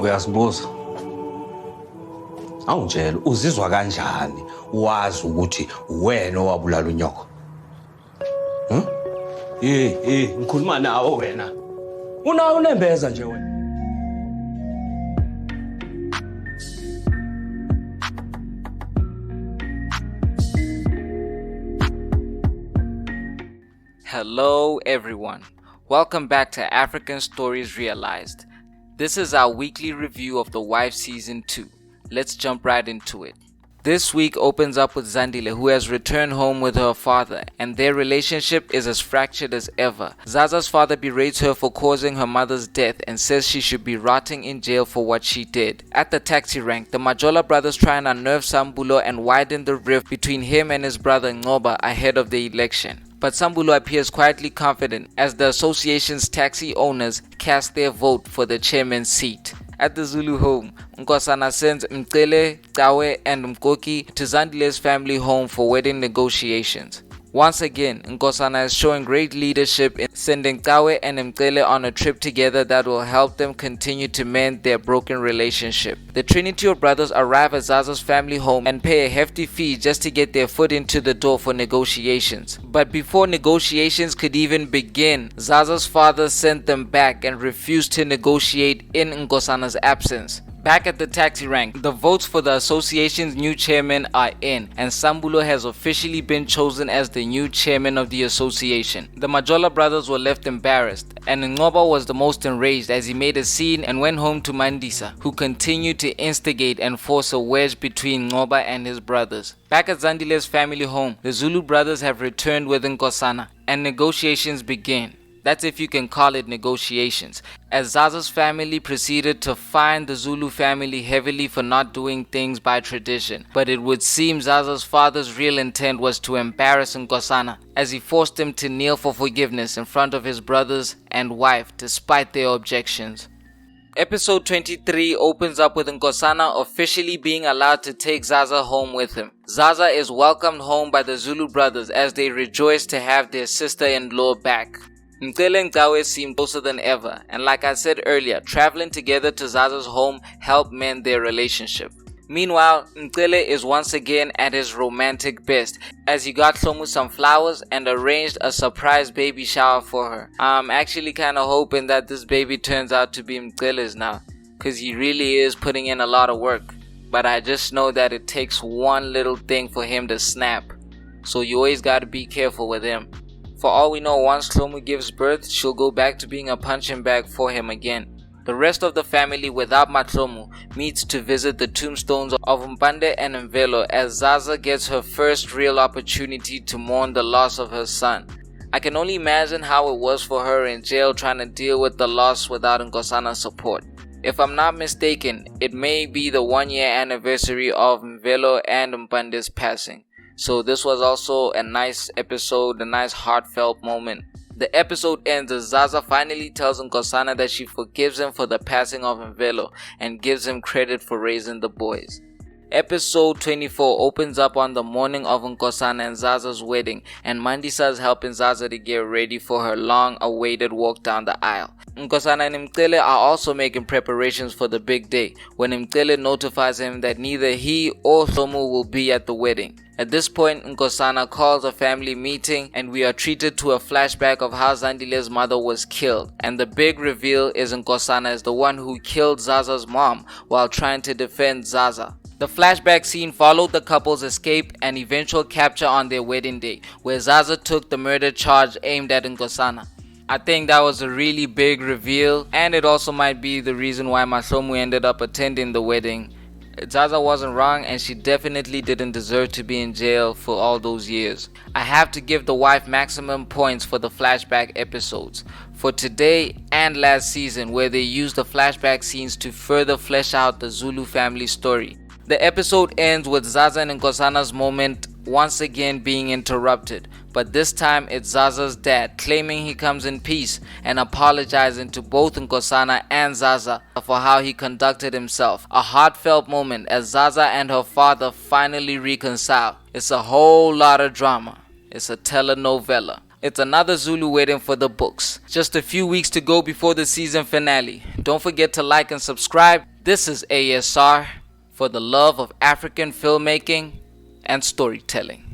Uyasibuza. Awungitshela uzizwa kanjani wazi ukuthi wena owabulala unyoko? Ngikhuluma nawe wena. Unawo unembeza nje wena. Hello everyone, welcome back to African Stories Realized. This is our weekly review of The Wife Season 2. Let's jump right into it. This week opens up with Zandile, who has returned home with her father, and their relationship is as fractured as ever. ZAZA's father berates her for causing her mother's death and says she should be rotting in jail for what she did. At the taxi rank, the Majola brothers try and unnerve Sambulo and widen the rift between him and his brother Ngoba ahead of the election. But Sambulo appears quietly confident as the association's taxi owners cast their vote for the chairman's seat. At the Zulu home, Nkosana sends MQHELE, Tawe and Mkoki to Zandile's family home for wedding negotiations. Once again, Nkosana is showing great leadership in sending Tawe and MQHELE on a trip together that will help them continue to mend their broken relationship. The Trinity of brothers arrive at ZAZA's family home and pay a hefty fee just to get their foot into the door for negotiations. But before negotiations could even begin, ZAZA's father sent them back and refused to negotiate in Nkosana's absence. Back at the taxi rank, the votes for the association's new chairman are in, and Sambulo has officially been chosen as the new chairman of the association. The Majola brothers were left embarrassed, and Ngoba was the most enraged as he made a scene and went home to Mandisa, who continued to instigate and force a wedge between Ngoba and his brothers. Back at Zandile's family home, the Zulu brothers have returned with Nkosana, and negotiations begin. That's if you can call it negotiations, as ZAZA's family proceeded to fine the Zulu family heavily for not doing things by tradition. But it would seem ZAZA's father's real intent was to embarrass Nkosana, as he forced him to kneel for forgiveness in front of his brothers and wife despite their objections. Episode 23 opens up with Nkosana officially being allowed to take ZAZA home with him. ZAZA is welcomed home by the Zulu brothers as they rejoice to have their sister-in-law back. MQHELE and Tawe seem closer than ever, and like I said earlier, traveling together to ZAZA's home helped mend their relationship. Meanwhile, MQHELE is once again at his romantic best, as he got Hlomu some flowers and arranged a surprise baby shower for her. I'm actually kinda hoping that this baby turns out to be MQHELE's now, cause he really is putting in a lot of work. But I just know that it takes one little thing for him to snap, so you always gotta be careful with him. For all we know, once Hlomu gives birth, she'll go back to being a punching bag for him again. The rest of the family without Mahlomu meets to visit the tombstones of Mpande and Mvelo as ZAZA gets her first real opportunity to mourn the loss of her son. I can only imagine how it was for her in jail trying to deal with the loss without Nkosana's support. If I'm not mistaken, it may be the 1-year anniversary of Mvelo and Mpande's passing. So this was also a nice episode, a nice heartfelt moment. The episode ends as ZAZA finally tells Nkosana that she forgives him for the passing of Mvelo and gives him credit for raising the boys. Episode 24 opens up on the morning of Nkosana and ZAZA's wedding, and Mandisa is helping ZAZA to get ready for her long-awaited walk down the aisle. Nkosana and MQHELE are also making preparations for the big day, when MQHELE notifies him that neither he or Hlomu will be at the wedding. At this point, Nkosana calls a family meeting, and we are treated to a flashback of how Zandile's mother was killed. And the big reveal is Nkosana is the one who killed ZAZA's mom while trying to defend ZAZA. The flashback scene followed the couple's escape and eventual capture on their wedding day, where ZAZA took the murder charge aimed at Nkosana. I think that was a really big reveal, and it also might be the reason why Mahlomu ended up attending the wedding. ZAZA wasn't wrong, and she definitely didn't deserve to be in jail for all those years. I have to give The Wife maximum points for the flashback episodes, for today and last season, where they used the flashback scenes to further flesh out the Zulu family story. The episode ends with ZAZA and Nkosana's moment once again being interrupted, but this time it's ZAZA's dad claiming he comes in peace and apologizing to both Nkosana and ZAZA for how he conducted himself. A heartfelt moment as ZAZA and her father finally reconcile. It's a whole lot of drama. It's a telenovela. It's another Zulu wedding for the books. Just a few weeks to go before the season finale. don't forget to like and subscribe. This is ASR for the love of African filmmaking and storytelling.